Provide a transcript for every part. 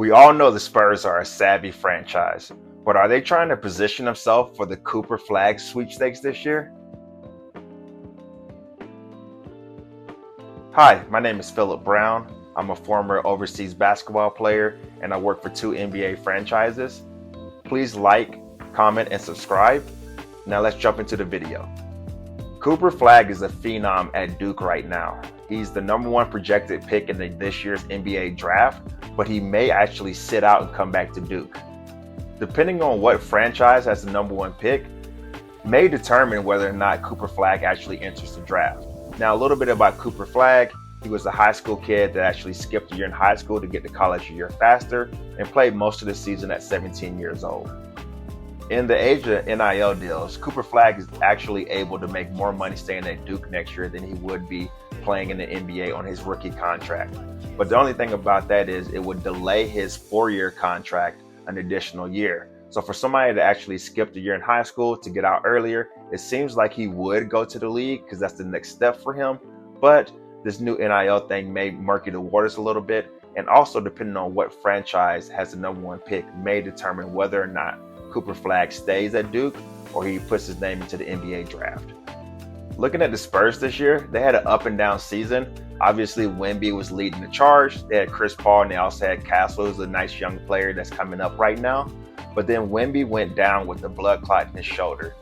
We all know the Spurs are a savvy franchise, but are they trying to position themselves for the Cooper Flagg sweepstakes this year? Hi, my name is Philip Brown. I'm a former overseas basketball player and I work for two NBA franchises. Please like, comment, and subscribe. Now let's jump into the video. Cooper Flagg is a phenom at Duke right now. He's the #1 projected pick in this year's NBA draft, but he may actually sit out and come back to Duke. Depending on what franchise has the #1 pick, may determine whether or not Cooper Flagg actually enters the draft. Now, a little bit about Cooper Flagg. He was a high school kid that actually skipped a year in high school to get to college a year faster and played most of the season at 17 years old. In the age of NIL deals, Cooper Flagg is actually able to make more money staying at Duke next year than he would be playing in the NBA on his rookie contract. But the only thing about that is it would delay his 4-year contract an additional year. So for somebody that actually skipped a year in high school to get out earlier, it seems like he would go to the league because that's the next step for him. But this new NIL thing may murky the waters a little bit. And also depending on what franchise has the #1 pick may determine whether or not Cooper Flagg stays at Duke or he puts his name into the NBA draft. Looking at the Spurs this year, they had an up and down season. Obviously, Wemby was leading the charge. They had Chris Paul and they also had Castle, who's a nice young player that's coming up right now. But then Wemby went down with a blood clot in his shoulder.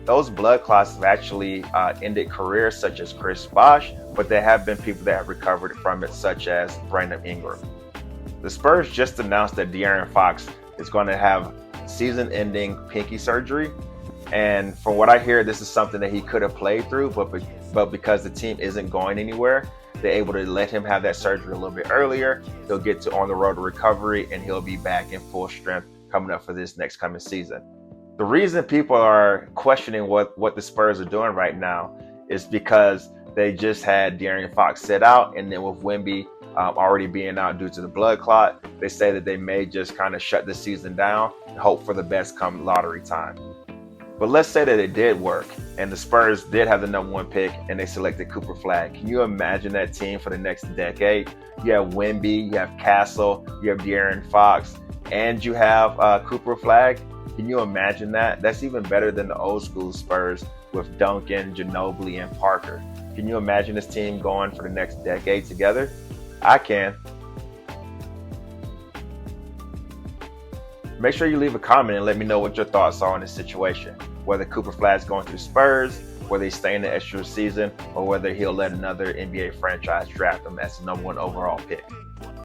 Those blood clots have actually ended careers such as Chris Bosh, but there have been people that have recovered from it, such as Brandon Ingram. The Spurs just announced that De'Aaron Fox is going to have season-ending pinky surgery. And from what I hear, this is something that he could have played through, but because the team isn't going anywhere, they're able to let him have that surgery a little bit earlier. He'll get to on the road to recovery and he'll be back in full strength coming up for this next coming season. The reason people are questioning what the Spurs are doing right now is because they just had De'Aaron Fox sit out, and then with Wemby already being out due to the blood clot, they say that they may just kind of shut the season down and hope for the best come lottery time. But let's say that it did work and the Spurs did have the #1 pick and they selected Cooper Flagg. Can you imagine that team for the next decade? You have Wemby, you have Castle, you have De'Aaron Fox, and you have Cooper Flagg. Can you imagine that? That's even better than the old school Spurs with Duncan, Ginobili, and Parker. Can you imagine this team going for the next decade together? I can. Make sure you leave a comment and let me know what your thoughts are on this situation. Whether Cooper Flagg's going to the Spurs, whether he's staying the extra season, or whether he'll let another NBA franchise draft him as the #1 overall pick.